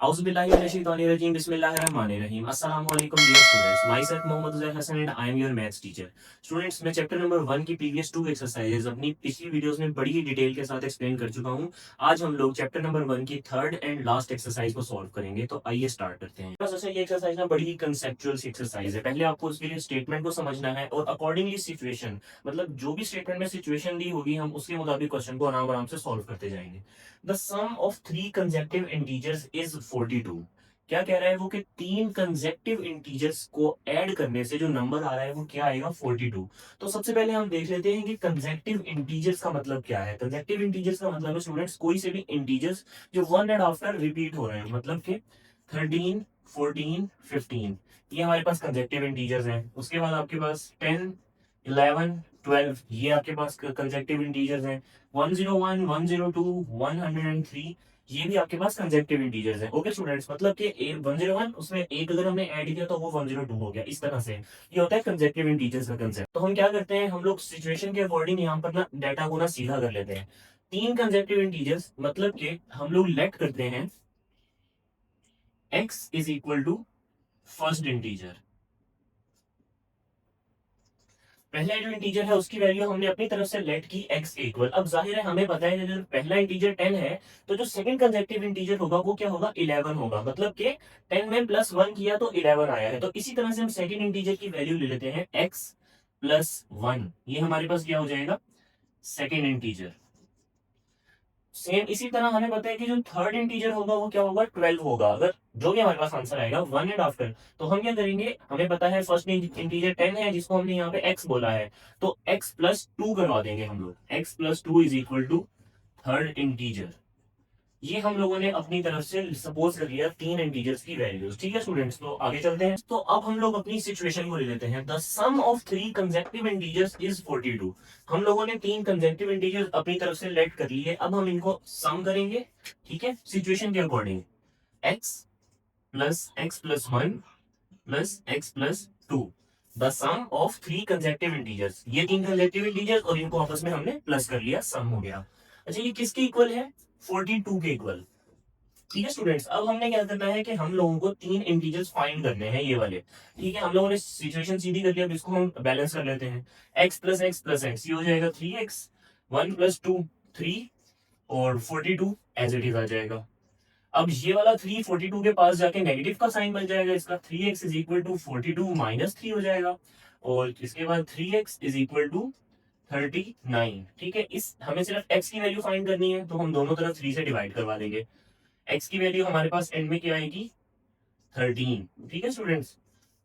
Auzubillahiminashaitanirrajim. Bismillahirrahmanirrahim. Assalamualaikum dear students. Myself Mohammad Uzair Hassan and I am your maths teacher. Students, मैं chapter number 1 की previous 2 exercises अपनी पिछली videos में बड़ी ही detail के साथ एक्सप्लेन कर चुका हूं। आज हम लोग चैप्टर नंबर 1 की थर्ड एंड लास्ट एक्सरसाइज को सॉल्व करेंगे। तो आइए स्टार्ट करते हैं। बस ऐसे ये एक्सरसाइज ना बड़ी ही कंसेप्चुअल सी एक्सरसाइज है। पहले आपको उसके लिए स्टेटमेंट को समझना है और अकॉर्डिंगली सिचुएशन, मतलब जो भी स्टेटमेंट में सिचुएशन दी होगी हम उसके मुताबिक क्वेश्चन को आराम आराम से सॉल्व करते जाएंगे। The sum of 3 consecutive integers is 42। क्या कह रहा है वो कि 3 कंसेक्टिव इंटीजर्स को ऐड करने से जो नंबर आ रहा है वो क्या आएगा 42। तो सबसे पहले हम देख लेते हैं कि कंसेक्टिव इंटीजर्स का मतलब क्या है। कंसेक्टिव इंटीजर्स का मतलब है स्टूडेंट्स कोई से भी इंटीजर्स जो वन एंड आफ्टर रिपीट हो रहे हैं, मतलब कि 13, 14, 15 ये हमारे पास कंसेक्टिव इंटीजर्स हैं। उसके बाद आपके पास 10, 11, 12 ये आपके पास कंसेक्टिव इंटीजर्स हैं। 101, 102, 103 ये भी आपके पास कंसेक्टिव इंटीजर्स है। ओके स्टूडेंट्स, मतलब कि 101 उसमें एक अगर हमने ऐड किया तो वो 102 हो गया। इस तरह से ये होता है कंसेक्टिव इंटीजर्स का कंसेप्ट। तो हम क्या करते हैं, हम लोग सिचुएशन के अकॉर्डिंग यहाँ पर ना डाटा को ना सीधा कर लेते हैं। 3 कंसेक्टिव इंटीजर्स मतलब कि हम लोग लेट करते हैं x is equal to first integer. पहला जो इंटीजर है उसकी वैल्यू हमने अपनी तरफ से लेट की x इक्वल। अब जाहिर है हमें पता है अगर पहला इंटीजर 10 है तो जो सेकंड कंसेक्टिव इंटीजर होगा वो क्या होगा 11 होगा। मतलब कि 10 में प्लस 1 किया तो 11 आया है। तो इसी तरह से हम सेकंड इंटीजर की वैल्यू ले लेते हैं x प्लस 1। ये हमारे पास क्या हो जाएगा सेकेंड इंटीजर। सेम इसी तरह हमें पता है कि जो थर्ड इंटीजर होगा वो क्या होगा 12 होगा। अगर जो भी हमारे पास आंसर आएगा वन एंड आफ्टर, तो हम क्या करेंगे, हमें पता है फर्स्ट इंटीजर 10 है जिसको हमने यहाँ पे x बोला है, तो x प्लस 2 करवा देंगे हम लोग। x plus 2 is equal to third integer. ये हम लोगों ने अपनी तरफ से सपोज कर लिया 3 इंटीजर्स की वैल्यूज। ठीक है स्टूडेंट्स, तो आगे चलते हैं। तो अब हम लोग अपनी सिचुएशन को ले लेते हैं। The sum of 3 consecutive integers is 42। हम लोगों ने 3 कंसेक्टिव इंटीजर्स अपनी तरफ से लेट कर लिए। अब हम इनको सम करेंगे, ठीक है, सिचुएशन के according. x plus 1 plus x plus 2, the sum of 3 consecutive integers. ये 3 कंसेक्टिव इंटीजर्स और इनको आपस में हमने प्लस कर लिया, सम हो गया। अच्छा, ये किसके इक्वल है 42 के इक्वल। ठीक है स्टूडेंट्स, अब हमने क्या करना है कि हम लोगों को 3 इंटीजर्स फाइंड करने हैं ये वाले। ठीक है, हम लोगों ने सिचुएशन सीधी कर लिया। अब इसको हम बैलेंस कर लेते हैं। x प्लस एक्स ये हो जाएगा 3x, 1 प्लस 2 3 और 42 एज इट इज आ जाएगा। अब ये वाला 3 42 के पास जाके नेगेटिव का साइन बन जाएगा इसका। 3x is equal to 42 minus 3 हो जाएगा और इसके बाद 3x इज इक्वल टू 39। ठीक है, इस हमें सिर्फ x की वैल्यू फाइंड करनी है तो हम दोनों तरफ 3 से डिवाइड करवा देंगे। x की वैल्यू हमारे पास एंड में क्या आएगी 13। ठीक है स्टूडेंट्स,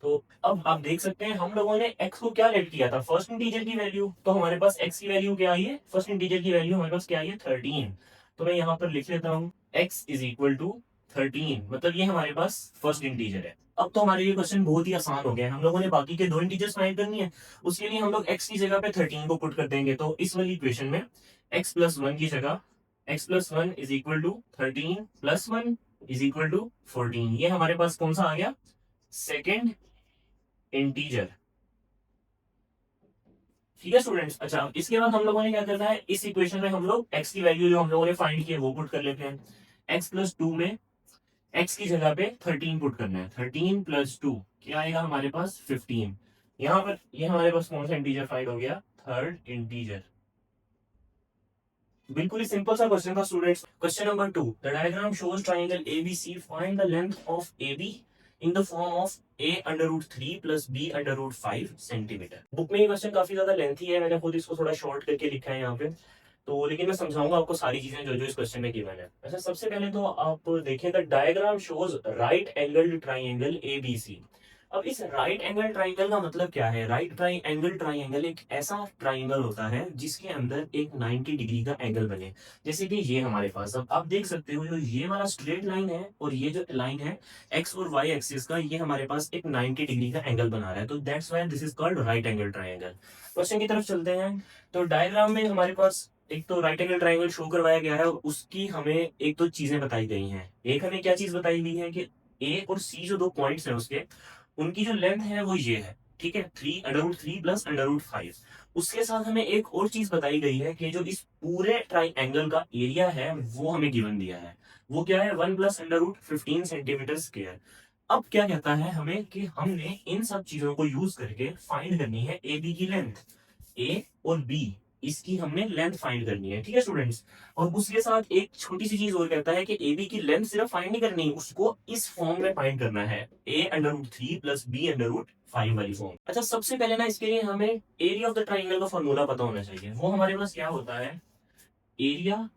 तो अब आप देख सकते हैं हम लोगों ने x को क्या लेट किया था फर्स्ट इंटीजर की वैल्यू, तो हमारे पास x की वैल्यू क्या आई है, फर्स्ट इंटीजर की वैल्यू हमारे पास क्या आई है 13। तो मैं यहाँ पर लिख लेता हूँ x इज इक्वल टू 13, मतलब ये हमारे पास फर्स्ट इंटीजर है। अब तो हमारे लिए क्वेश्चन बहुत ही आसान हो गया है। हम लोगों ने बाकी के 2 इंटीजर्स फाइंड करनी है, उसके लिए हम लोग x की जगह पे 13 को पुट कर देंगे। तो इस वाली इक्वेशन में x प्लस 1 की जगह x plus 1 is equal to 13 plus 1 is equal to 14। ये हमारे पास कौन सा आ गया सेकेंड इंटीजर। ठीक है स्टूडेंट्स, अच्छा इसके बाद हम लोगों ने क्या करना है, इस इक्वेशन में हम लोग x की वैल्यू जो हम लोगों ने फाइंड की है वो पुट कर लेते हैं। x प्लस 2 में x की जगह पे 13 पुट करना है। 13 प्लस 2 क्या आएगा हमारे पास 15। यहाँ पर ये हमारे पास कौन सा इंटीजर फाइंड हो गया थर्ड इंटीजर। बिल्कुल ही सिंपल सा क्वेश्चन था students. Question number 2, the diagram shows triangle ABC, find the length of AB in the form of a under root 3 plus b under root 5 centimetre. Book में ये question काफी ज्यादा lengthy है, मैंने खुद इसको थोड़ा शॉर्ट करके लिखा है यहाँ पे, तो लेकिन मैं समझाऊंगा आपको सारी चीजें जो जो इस क्वेश्चन में गिवन है। अच्छा, सबसे पहले तो आप देखें the diagram shows right angled triangle ABC। अब इस राइट एंगल ट्राइंगल का मतलब क्या है, राइट एंगल ट्राइंगल एक ऐसा ट्राइंगल होता है जिसके अंदर एक 90 डिग्री का एंगल बने। जैसे कि ये हमारे पास, अब आप देख सकते हो जो ये वाला स्ट्रेट लाइन है और ये जो लाइन है एक्स और वाई एक्सिस का, ये हमारे पास एक 90 डिग्री का एंगल बना रहा है। तो that's why this is called right angle triangle. Question की तरफ चलते हैं। तो डायग्राम में हमारे पास एक तो राइट एंगल ट्राइंगल शो करवाया गया है और उसकी हमें एक तो चीजें बताई गई हैं। एक हमें क्या चीज बताई गई है कि ए और सी जो 2 पॉइंट्स हैं उसके, उनकी जो लेंथ है वो ये है। ठीक है, 3 प्लस √5। उसके साथ हमें एक और चीज बताई गई है कि जो इस पूरे ट्राइंगल का एरिया है वो हमें गिवन दिया है। वो क्या है, 1 प्लस √15 सेंटीमीटर स्क्वायर। अब क्या कहता है हमें कि हमने इन सब चीजों को यूज करके फाइंड करनी है ए बी की लेंथ। ए और बी, इसकी हमने लेंथ फाइंड करनी है, ठीक है स्टूडेंट्स। और उसके साथ एक छोटी सी चीज और कहता है कि ए बी की लेंथ सिर्फ फाइंड नहीं करनी, उसको इस फॉर्म में फाइंड करना है, a√3 प्लस b√5 वाली फॉर्म। अच्छा, सबसे पहले ना इसके लिए हमें एरिया ऑफ द ट्राइंगल का फॉर्मूला पता होना चाहिए। वो हमारे पास क्या होता है, एरिया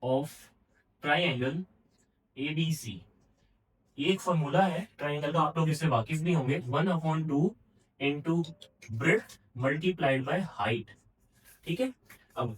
ऑफ ट्राइंगल ABC। ये एक फॉर्मूला है ट्राइंगल का, आप लोग इससे वाकिफ भी होंगे। 1/2 into breadth multiplied by height, ठीक है। अब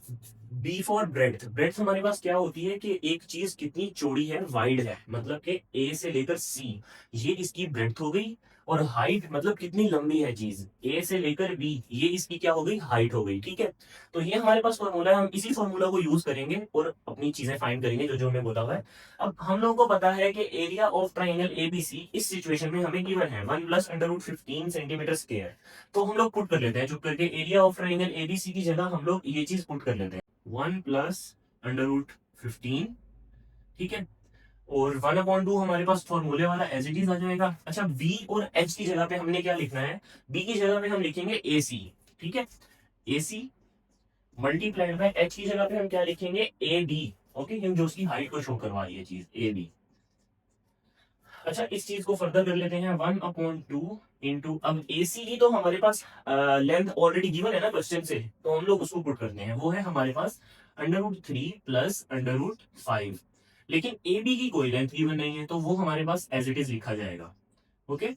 बी फॉर ब्रेड्थ, ब्रेड्थ हमारे पास क्या होती है कि एक चीज कितनी चौड़ी है, वाइड है, मतलब कि ए से लेकर सी, ये इसकी ब्रेड्थ हो गई। और हाइट मतलब कितनी लंबी है चीज, ए से लेकर बी, ये इसकी क्या हो गई, हाइट हो गई, ठीक है। तो ये हमारे पास फॉर्मूला है, हम इसी फॉर्मूला को यूज करेंगे और अपनी चीजें फाइंड करेंगे जो जो हमें बोला हुआ है। अब हम लोगों को पता है कि एरिया ऑफ ट्राइंगल एबीसी इस सिचुएशन में हमें गिवन है 1 प्लस √15 सेंटीमीटर स्क्वायर। तो हम लोग पुट कर लेते हैं, चुप करके एरिया ऑफ ट्राइंगल एबीसी की जगह हम लोग ये चीज पुट कर लेते हैं, 1 प्लस √15, ठीक है। और 1/2 हमारे पास फॉर्मूले वाला एज इट इज आ जाएगा। अच्छा, बी और एच की जगह पे हमने क्या लिखना है, बी की जगह पे हम लिखेंगे ए सी, ठीक है, ए सी मल्टीप्लाइड बाय एच की जगह पे हम क्या लिखेंगे, ए डी, ओके, क्योंकि जो उसकी हाइट को शो करवा रही है चीज, ए डी। अच्छा, इस चीज को फर्दर कर लेते हैं, 1/2 इंटू, अब ए सी की तो हमारे पास लेंथ ऑलरेडी गिवन है ना क्वेश्चन से, तो हम लोग उसको पुट करते हैं। वो है हमारे पास √3 प्लस √5। लेकिन ए बी की कोई लेंथ गिवन नहीं है, तो वो हमारे पास एज इट इज लिखा जाएगा, ओके।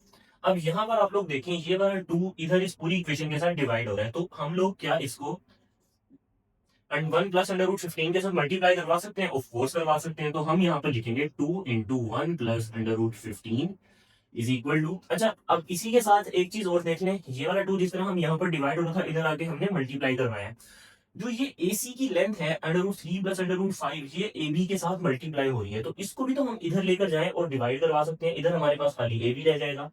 अब यहाँ पर आप लोग देखें, ये वाला 2 इधर इस पूरी इक्वेशन के साथ डिवाइड हो रहा है, तो हम लोग क्या इसको एंड 1 प्लस √15 के साथ मल्टीप्लाई करवा सकते हैं, ऑफ कोर्स करवा सकते हैं। तो हम यहाँ पर लिखेंगे 2 into 1 plus √15 is equal to, अच्छा अब इसी के साथ एक चीज और देख लें, ये वाला 2 जिस तरह हम यहाँ पर डिवाइड हो रहा था, इधर आके हमने मल्टीप्लाई करवाया है। जो ये AC की लेंथ है √3 प्लस √5, ये AB के साथ मल्टीप्लाई हो रही है, तो इसको भी तो हम इधर लेकर जाएं और डिवाइड करवा सकते हैं। इधर हमारे पास खाली AB रह जाएगा,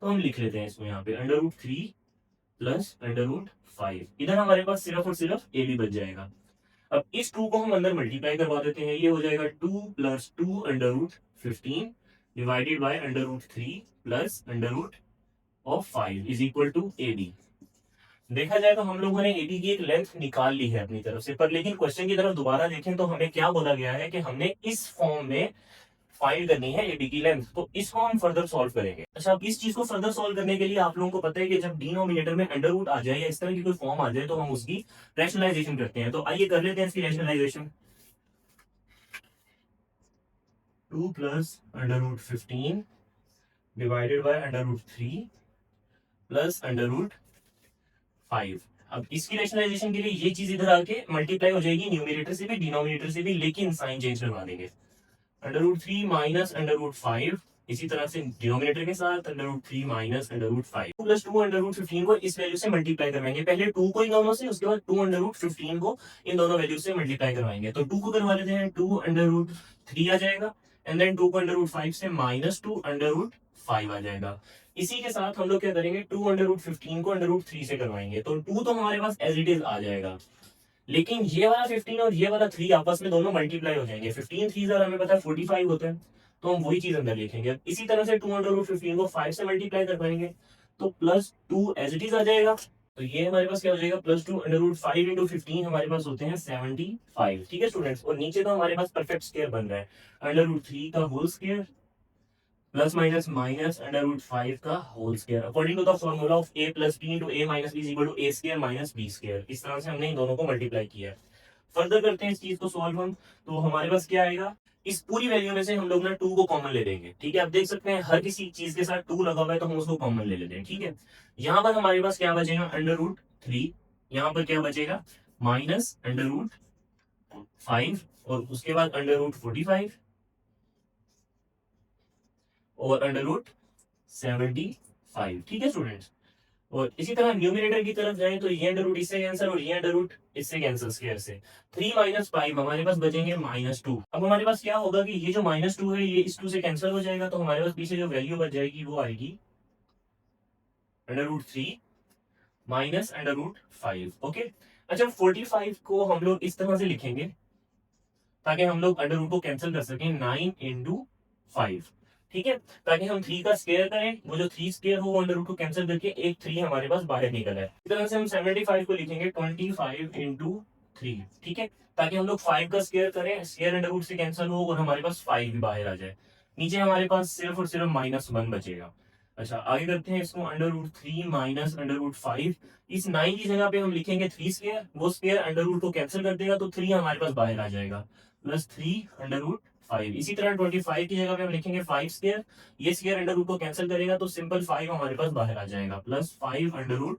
तो हम लिख लेते हैं इसको यहाँ पे √3 प्लस √5, इधर हमारे पास सिर्फ और सिर्फ AB बच जाएगा। अब इस 2 को हम अंदर मल्टीप्लाई करवा देते हैं, ये हो जाएगा 2 plus 2 √15 divided by √3 plus √5 is equal to AB। देखा जाए तो हम लोगों ने एबी की एक लेंथ निकाल ली है अपनी तरफ से, पर लेकिन क्वेश्चन की तरफ दोबारा देखें तो हमें क्या बोला गया है कि हमने इस फॉर्म में फाइंड करनी है एबी की लेंथ, तो इसको हम फर्दर सॉल्व करेंगे। अच्छा, अब इस चीज को फर्दर सॉल्व करने के लिए आप लोगों को पता है कि जब डिनोमिनेटर में अंडर रूट आ जाए या इस तरह की कोई फॉर्म आ जाए, तो हम उसकी रैशनलाइजेशन करते हैं। तो आइए कर लेते हैं इसकी rationalisation. 2 plus √15 divided by √3 plus √5। अब इसकी रैशनलाइजेशन के लिए ये चीज इधर आके मल्टीप्लाई हो जाएगी न्यूमरेटर से भी डिनोमिनेटर से भी, लेकिन साइन चेंज करवा देंगे, √3 माइनस √5, इसी तरह से डिनोमिनेटर के साथ √3 माइनस √5 प्लस 2 √15 को इस वैल्यू से मल्टीप्लाई करवाएंगे, पहले 2 को इन दोनों से, उसके बाद 2 √15 को इन दोनों वैल्यू से मल्टीप्लाई करवाएंगे। तो 2 को करवा लेते हैं, 2 √3 आ जाएगा, एंड देन 2 को √5 से माइनस 2 √5 आ जाएगा। इसी के साथ हम लोग क्या करेंगे, 2 √15 को √3 से करवाएंगे, तो 2 तो हमारे पास एज इट इज आ जाएगा, लेकिन ये वाला 15 और ये वाला 3 आपस में दोनों मल्टीप्लाई हो जाएंगे। 15 3 हमें पता है 45 होता है, तो हम वही चीज अंदर लिखेंगे। इसी तरह से 2 √15 को 5 से मल्टीप्लाई कर पाएंगे, तो +2 एज इट इज आ जाएगा। तो ये हमारे पास क्या हो जाएगा, +2 √5 इंटू 15 हमारे पास होते हैं 75, ठीक है स्टूडेंट्स। और नीचे तो हमारे पास परफेक्ट स्क्वायर बन रहा है, √3 का whole square plus minus minus √5 का whole square, according to the formula of a plus b into a minus b is equal to a square minus b square. इस तरह से हमने इन दोनों को मल्टीप्लाई किया है। फर्दर करते हैं इस चीज को सॉल्व हम, तो हमारे पास क्या आएगा, इस पूरी वैल्यू में से हम लोग ना 2 को कॉमन ले लेंगे, ठीक है। आप देख सकते हैं हर किसी चीज के साथ 2 लगा हुआ है, तो हम उसको कॉमन ले लेते हैं, ठीक है। यहाँ पर हमारे पास क्या बचेगा, √3, यहाँ पर क्या बचेगा, माइनस √5, और उसके बाद √45 और √75, ठीक है स्टूडेंट्स। और इसी तरह न्यूमिनेटर की तरफ जाएं तो ये अंडर इससे कैंसिल और ये अंडर इससे कैंसिल स्क्वायर से, 3 माइनस 5 हमारे पास बचेंगे -2। अब हमारे पास क्या होगा कि ये जो -2 है ये इस 2 से कैंसिल हो जाएगा, तो हमारे पास पीछे जो वैल्यू बच जाएगी वो आएगी √3 माइनस √5। ओके, अच्छा 45 को हम लोग इस तरह से लिखेंगे ताकि हम लोग अंडर रूट को कैंसिल कर सकें, 9 × 5, ठीक है, ताकि हम 3 का स्क्वायर करें, वो जो 3 स्क्वायर हो अंडर रूट को कैंसिल करके एक 3 हमारे पास बाहर निकल है। इस तरह से हम 75 को लिखेंगे 25 × 3, ठीक है, ताकि हम लोग 5 का स्क्वायर करें, स्क्वायर अंडर रूट से कैंसिल हो और हमारे पास 5 भी बाहर आ जाए, नीचे हमारे पास सिर्फ और सिर्फ -1 बचेगा। अच्छा आगे करते हैं इसको, √3 माइनस √5, इस 9 की जगह पे हम लिखेंगे 3 स्क्वायर, वो स्क्वायर अंडर रूट को कैंसिल कर देगा तो 3 हमारे पास बाहर आ जाएगा, +3 √5। इसी तरह 25 की जगह पे हम लिखेंगे 5 स्क्वायर, ये स्क्वायर अंडर रूट को कैंसिल करेगा तो सिंपल 5 हमारे पास बाहर आ जाएगा, +5 √3।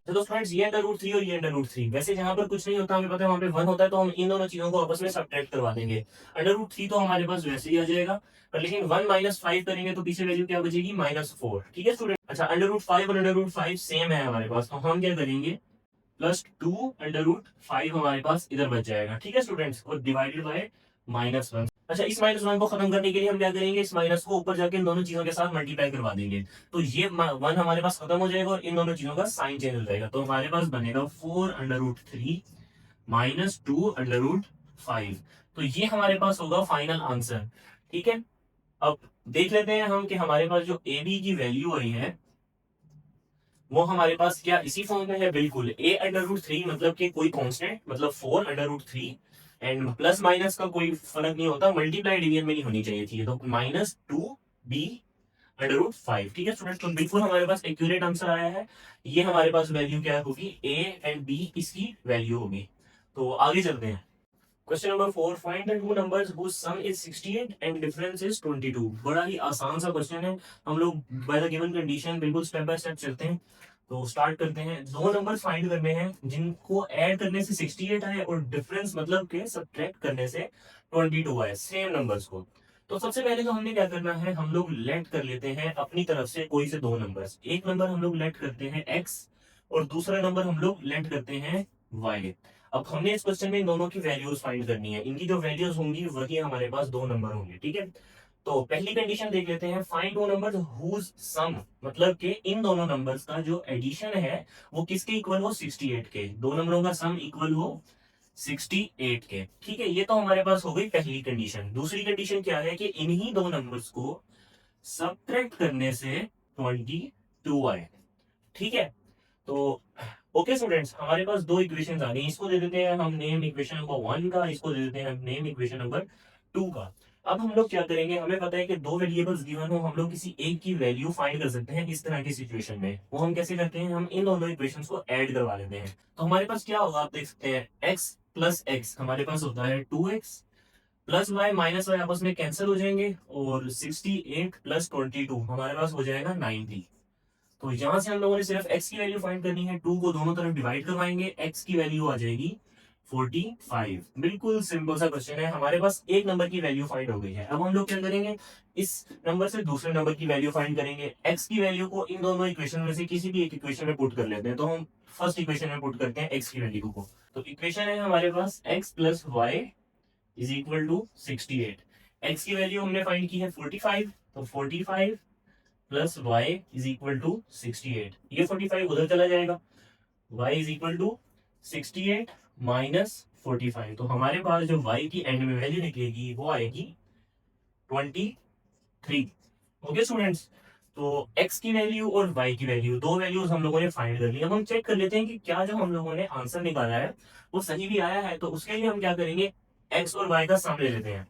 तो फ्रेंड्स ये √3 और ये √3, वैसे जहां पर कुछ नहीं होता हमें पता है वहां पे 1 होता है, तो हम इन दोनों चीजों को आपस में सब्ट्रैक्ट करवा देंगे। √3 तो हमारे पास वैसे ही आ जाएगा, पर लेकिन 1 -5 करेंगे तो पीछे वैल्यू क्या बचेगी, -4। ठीक है स्टूडेंट, अच्छा √5 और √5 सेम है हमारे पास, तो हम क्या करेंगे, +2 √5 हमारे पास इधर बच जाएगा। ठीक है स्टूडेंट्स, और डिवाइडेड बाय -1। अच्छा इस -1 को खत्म करने के लिए हम क्या करेंगे, इस माइनस को ऊपर जाके इन दोनों चीजों के साथ मल्टीप्लाई करवा देंगे, तो ये 1 हमारे पास खत्म हो जाएगा और इन दोनों चीजों का साइन चेंज हो जाएगा, तो हमारे पास बनेगा 4 √3 -2 √5। तो ये हमारे पास होगा फाइनल आंसर। ठीक है, अब देख लेते हैं हम कि हमारे पास जो ए बी की वैल्यू आई है वो हमारे पास क्या इसी फॉर्म में है, बिल्कुल a√3 मतलब कि कोई कांस्टेंट, मतलब 4 √3, एंड प्लस माइनस का कोई फर्क नहीं होता, मल्टीप्लाई डिवीजन में नहीं होनी चाहिए थी, तो -2b√5। ठीक है स्टूडेंट, तो बिल्कुल हमारे पास एक्यूरेट आंसर आया है, ये हमारे पास वैल्यू क्या होगी, a एंड b इसकी वैल्यू होगी। तो आगे चलते हैं, question number 4, find the two numbers whose sum is 68 and difference is 22। बड़ा ही आसान सा क्वेश्चन है, हम लोग बाय द गिवन कंडीशन बिल्कुल स्टेप बाय स्टेप चलते हैं। तो स्टार्ट करते हैं, दो नंबर्स फाइंड करने हैं जिनको ऐड करने से 68 आए और डिफरेंस मतलब के सब्ट्रैक्ट करने से 22 आए, सेम नंबर्स को। तो सबसे पहले तो हमने क्या करना है, हम लोग लेट कर लेते हैं अपनी तरफ से कोई से दो नंबर्स, एक नंबर हम लोग लेट करते हैं x और दूसरा नंबर हम लोग लेट करते हैं y। अब हमने इस क्वेश्चन में इन दोनों की वैल्यूज फाइंड करनी है, इनकी जो वैल्यूज होंगी वही हमारे पास दो नंबर होंगे। ठीक है, तो पहली कंडीशन देख लेते हैं, find two numbers whose sum, मतलब कि इन दोनों नंबर्स का जो एडिशन है वो किसके इक्वल हो, 68 के, दो नंबरों का सम इक्वल हो 68 के। ठीक है, ये तो हमारे पास हो गई पहली कंडीशन। दूसरी कंडीशन क्या है कि इन्हीं दो नंबर्स को सब्ट्रैक्ट करने से 22 आए। ठीक है, तो ओके स्टूडेंट्स, हमारे पास दो इक्वेशंस आ गई, इसको दे देते हैं हम नेम इक्वेशन नंबर 1 का, इसको दे देते हैं हम नेम इक्वेशन नंबर 2 का। अब हम लोग क्या करेंगे, हमें पता है कि दो वेरिएबल्स गिवन हो, हम लोग किसी एक की वैल्यू फाइंड कर सकते हैं इस तरह की सिचुएशन में। वो हम कैसे करते हैं, हम इन दोनों इक्वेशंस को ऐड करवा लेते हैं। तो हमारे पास क्या होगा, आप देख सकते हैं, x प्लस एक्स हमारे पास होता है 2x, plus Y minus Y आपस में कैंसिल हो जाएंगे, और 68 प्लस 22 हमारे पास हो जाएगा 90। तो यहां से हम लोगों ने सिर्फ x की वैल्यू फाइंड करनी है, 2 को दोनों तरफ डिवाइड करवाएंगे, x की वैल्यू आ जाएगी 45। बिल्कुल सिंपल सा क्वेश्चन है, हमारे पास एक नंबर की वैल्यू फाइंड हो गई है। अब हम लोग क्या करेंगे, इस नंबर से दूसरे नंबर की वैल्यू फाइंड करेंगे, x की वैल्यू को इन दोनों इक्वेशन में से किसी भी एक इक्वेशन में पुट कर लेते हैं। तो हम फर्स्ट इक्वेशन में पुट करते हैं x की वैल्यू को, तो इक्वेशन है हमारे पास x plus y is equal to 68। x की वैल्यू हमने फाइंड की है 45, तो 45 plus y is equal to 68, ये 45 उधर चला जाएगा, y is equal to 68 minus 45, तो हमारे पास जो y की एंड में वैल्यू निकलेगी वो आएगी 23। ओके स्टूडेंट्स, तो x की वैल्यू और y की वैल्यू, दो वैल्यूज हम लोगों ने फाइंड कर ली। अब हम चेक कर लेते हैं कि क्या जो हम लोगों ने आंसर निकाला है वो सही भी आया है। तो उसके लिए हम क्या करेंगे, x और y का सम ले लेते हैं,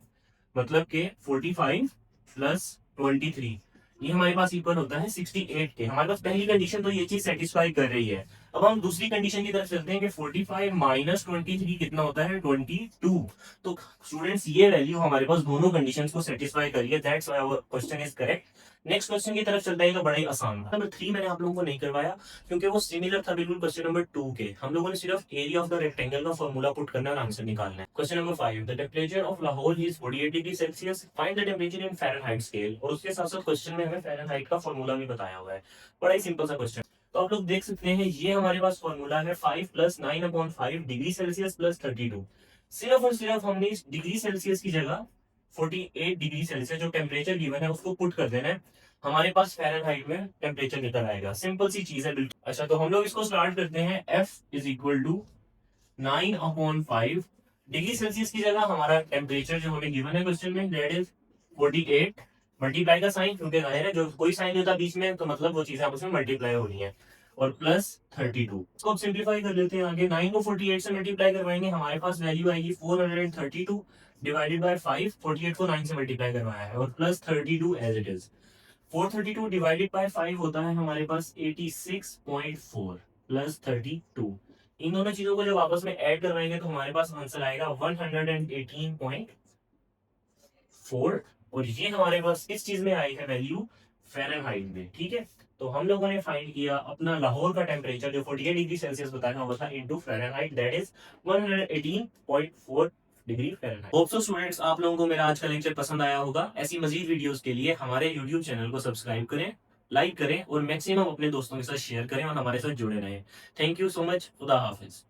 मतलब कि 45 प्लस 23 ये हमारे पास इक्वल होता है 68 के। हमारे पास पहली कंडीशन तो ये चीज सेटिस्फाई कर रही है। अब हम दूसरी कंडीशन की तरफ चलते हैं कि 45 माइनस 23 कितना होता है, 22। तो स्टूडेंट्स ये वैल्यू हमारे पास दोनों कंडीशंस को सेटिस्फाई कर रही है, that's why our question is correct. Next question की तरफ चलता है तो बड़ा ही आसान था। नंबर 3 मैंने आप लोगों को नहीं करवाया क्योंकि वो सिमिलर था बिल्कुल क्वेश्चन नंबर 2 के। हम लोगों ने सिर्फ एरिया ऑफ द रेक्टेंगल का फॉर्मूला पुट करना और आंसर निकालना है। Question number 5, the temperature of Lahore is 48 degree Celsius, find the temperature in Fahrenheit scale. और उसके साथ साथ क्वेश्चन में हमें फ़ारेनहाइट का फॉर्मूला भी बताया हुआ है, बड़ा ही सिंपल सा क्वेश्चन। तो आप लोग देख सकते हैं ये हमारे पास फॉर्मूला है 5 प्लस 9/5 डिग्री सेल्सियस प्लस 32। सिर्फ और सिर्फ हमने इस डिग्री सेल्सियस की जगह 48 डिग्री सेल्सियस जो टेम्परेचर गिवन है उसको पुट कर देना है, हमारे पास फ़ारेनहाइट में टेम्परेचर निकल आएगा। सिंपल सी चीज है बिल्कुल। अच्छा, तो हम लोग इसको स्टार्ट करते हैं। F is equal to 9/5 degree Celsius की जगह हमारा टेम्परेचर जो हमें गिवन है क्वेश्चन में दैट इज 48, मल्टीप्लाई का साइन, क्योंकि जाहिर है जो कोई साइन होता है बीच में तो मतलब वो चीजें आपस में मल्टीप्लाई हो रही है, और प्लस 32। इसको अब सिंप्लीफाई कर लेते हैं आगे। 9 को 48 से मल्टीप्लाई करवाएंगे, हमारे पास वैल्यू आएगी 432 डिवाइडेड बाय 5। 48 को 9 से मल्टीप्लाई करवाया है, और plus 32 as it is. 432 divided by 5 होता है हमारे पास 86.4 प्लस 32। इन दोनों चीजों को जब आपस में ऐड करवाएंगे तो हमारे पास आंसर आएगा 118.4, और ये हमारे पास किस चीज में आई है वैल्यू, फ़ारेनहाइट में। ठीक है, तो हम लोगों ने फाइंड किया अपना लाहौर का टेम्परेचर जो 48 डिग्री सेल्सियस बताया हुआ था into Fahrenheit, that is 118.4 degree Fahrenheit. Hope so students आप लोगों को मेरा आज का लेक्चर पसंद आया होगा। ऐसी मजीद वीडियोस के लिए हमारे यूट्यूब चैनल को सब्सक्राइब करें, लाइक करें और मैक्सिमम अपने दोस्तों के साथ शेयर करें और हमारे साथ जुड़े रहें। Thank you so much. खुदा हाफिज।